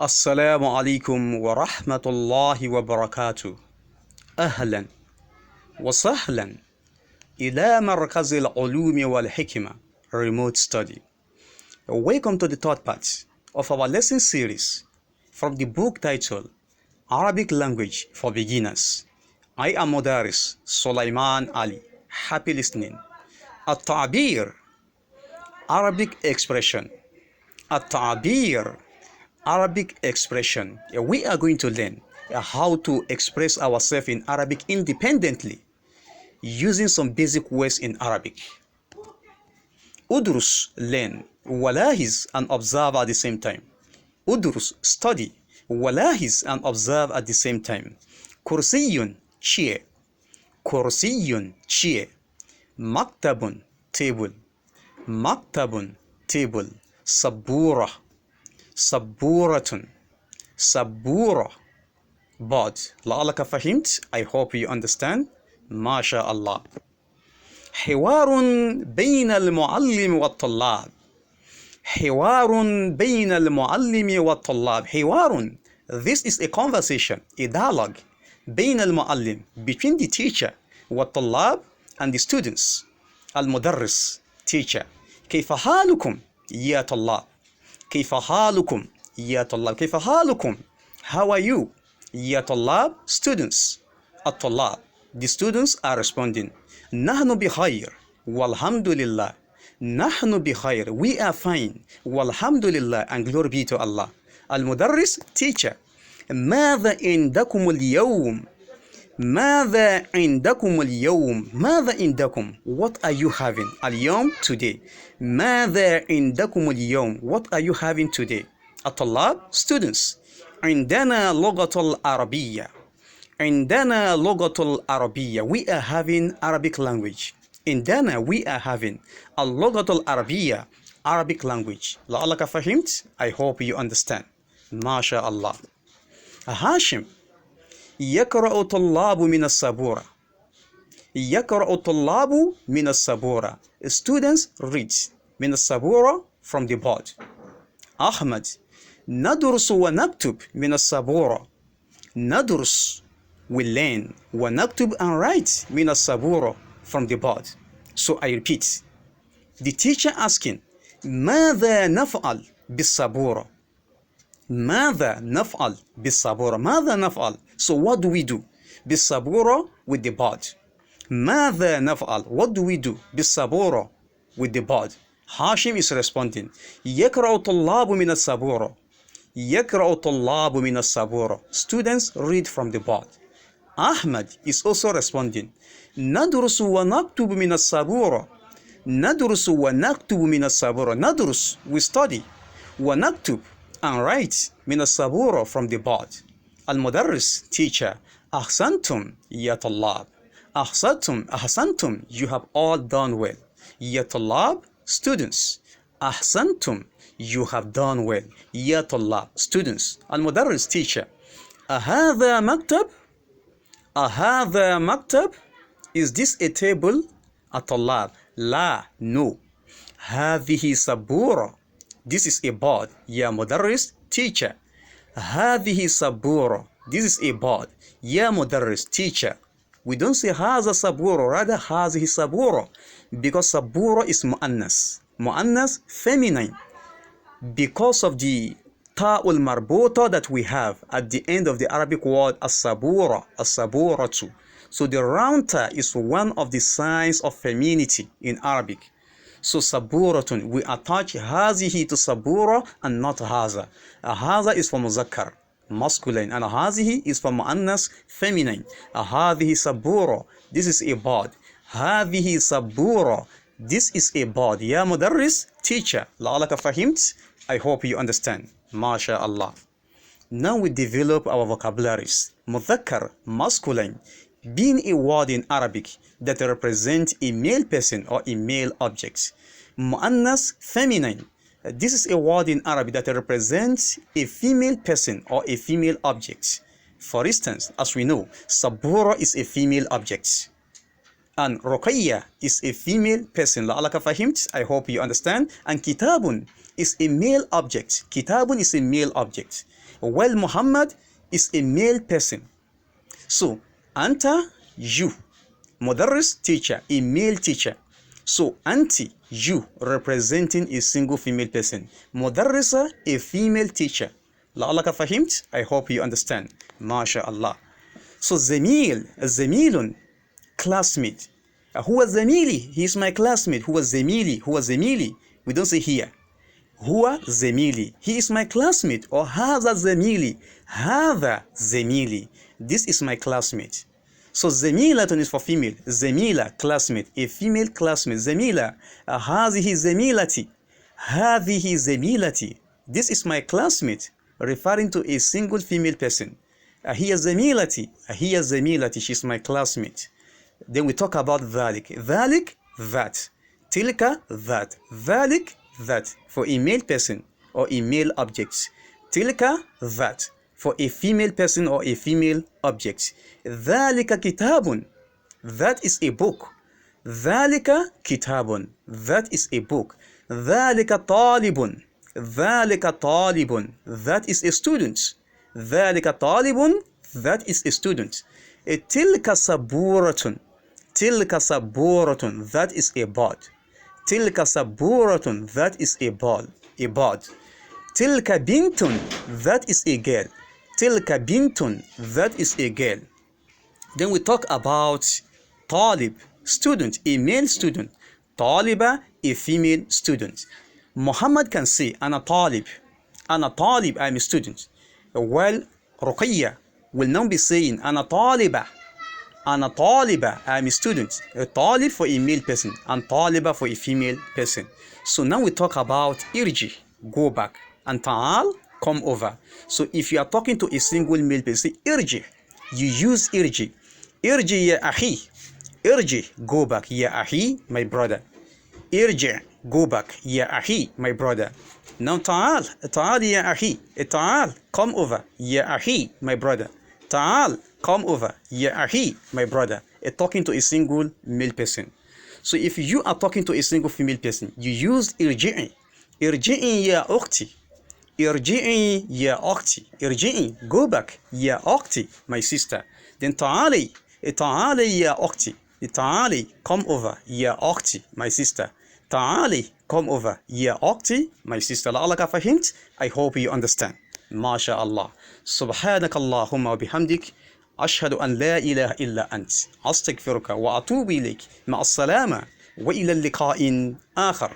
السلام عليكم ورحمة الله وبركاته. أهلا وسهلا إلى مركز العلوم والحكمة Remote Study. Welcome to the third part of our lesson series from the book titled Arabic Language for Beginners. I am Mudaris Sulaiman Ali. Happy listening. التعبير Arabic expression. التعبير Arabic expression. We are going to learn how to express ourselves in Arabic independently using some basic words in Arabic. Udrus, learn. Walahiz, and observe at the same time. Udrus, study. Walahiz, and observe at the same time. Kursiyun, chair. Kursiyun, chair. Maktabun, table. Maktabun, table. Sabura, saburatun, sabura, board. لعلك فهمت. I hope you understand. ما شاء الله. حوار بين المعلم والطلاب. حوار بين المعلم والطلاب. حوار, this is a conversation, a dialogue. بين المعلم, between the teacher, والطلاب, and the students. المدرس, teacher. كيف حالكم يا طلاب؟ كيف حالكم يا طلاب؟ كيف حالكم? How are you يا طلاب? Students. الطلاب, the students are responding. نحن بخير والحمد لله. نحن بخير, we are fine. والحمد لله, and glory be to Allah. المدرس, teacher. ماذا عندكم اليوم؟ ماذا عندكم اليوم؟ ماذا عندكم? What are you having? اليوم, today. ماذا عندكم اليوم? What are you having today? الطلاب, students. عندنا لغة العربية. عندنا لغة العربية. We are having Arabic language. عندنا, we are having اللغة العربية, Arabic language. لعلك فهمت? I hope you understand. ما شاء الله. هاشم, يقرأ طلاب من السبورة. يقرأ طلاب من السبورة. Students read من السبورة, from the board. أحمد, ندرس ونكتب من السبورة. ندرس, we learn, ونكتب, and write من السبورة, from the board. So I repeat. The teacher asking, ماذا نفعل بالسبورة؟ ماذا نفعل بالسبورة؟ ماذا نفعل? So what do we do? بالسبورة, with the board. ماذا نفعل? What do we do? بالسبورة, with the board. Hashim is responding. يقرأ طلاب من السبورة. يقرأ طلاب من السبورة. Students read from the board. Ahmad is also responding. ندرس ونكتب من السبورة. ندرس ونكتب من السبورة. ندرس, we study. ونكتب, and write من السبورة, from the board. المدرس, teacher. أحسنتم يا طلاب. أحسنتم, أحسنتم, you have all done well. يا طلاب, students. أحسنتم, you have done well. يا طلاب, students. المدرس, teacher. أهذا مكتب؟ أهذا مكتب? Is this a table? الطلاب, لا, no. هذه سبورة. This is a board. يا مدرس, teacher. هذه سبورة. This is a board. يا مدرس, teacher. We don't say هذا سبورة, rather هذه سبورة, because سبورة is مؤنث. مؤنث, feminine. Because of the ta'ul marbuta that we have at the end of the Arabic word as-sabura, as-saburatu. So the round ta is one of the signs of femininity in Arabic. So saburatun, we attach hazihi to sabura and not haza. Haza is for muzakkar, masculine, and hazihi is for muannas, feminine. Hadhihi sabura, this is a board. Hadhihi sabura, this is a board. Ya mudarris, teacher. لعلك فهمت? I hope you understand. ما شاء الله. Now we develop our vocabularies. Mudhakkar, masculine, being a word in Arabic that represents a male person or a male object. Mu'annas, feminine. This is a word in Arabic that represents a female person or a female object. For instance, as we know, sabura is a female object. and Ruqayya is a female person. لعلك فهمت? I hope you understand. And Kitabun is a male object. Kitabun is a male object. While Muhammad is a male person. So, Anta, you. Mudarris, teacher, a male teacher. So, Anti, you, representing a single female person. Mudarrisa, a female teacher. لعلك فهمت? I hope you understand. MashaAllah. So, Zamilun, classmate. Who was Zamili? He is my classmate. Who was Zamili? Who was Zamili? We don't say here. Huwa Zamili. He is my classmate. Or Hadha Zamili. Hadha Zamili. This is my classmate. So Zamilatun is for female. Zamila, classmate. A female classmate. Zamila. Hadhihi Zamilati. Hadhihi Zamilati. This is my classmate. Referring to a single female person. Hiya Zamilati. Hiya Zamilati. She's my classmate. Then we talk about dhalik. Dhalik, that. Tilka, that. Dhalik, that. For a male person or a male object. Tilka, that. For a female person or a female object. Dhalika kitabun. That is a book. Dhalika kitabun. That is a book. Dhalika talibun. Dhalika talibun. That is a student. Dhalika talibun. That is a student. Tilka saburatun. Tilka saburatun. That is a bird. Tilka saburatun. That is a ball. A bird. Tilka bintun. That is a girl. Tilka bintun. That is a girl. Then we talk about talib, student, a male student. Taliba, a female student. Muhammad can say, Ana talib. Ana talib, I am a student. While Ruqayya will now be saying, Ana taliba. Ana taliba, I am a student. A talib for a male person and taliba for a female person. So now we talk about irji, go back, and ta'al, come over. So if you are talking to a single male person, irji, you use irji. Irji ya ahi. Irji, go back, ya ahi, my brother. Irji, go back, ya ahi, my brother. Now ta'al, ta'al ya ahi. Ta'al, come over, ya ahi, my brother. Ta'al, come over, ya ahi, my brother. Talking to a single male person. So if you are talking to a single female person, you use irji'i. Irji'i ya ukhti. Irji'i ya ukhti. Irji'i, go back, ya ukhti, my sister. Then ta'ali, ta'ali ya ukhti. Ta'ali, come over, ya ukhti, my sister. Ta'ali, come over, ya ukhti, my sister. لعلك فهمت? I hope you understand. ما شاء الله. سبحانك اللهم وبحمدك أشهد أن لا إله إلا أنت أستغفرك وأتوب إليك مع السلامة وإلى اللقاء آخر.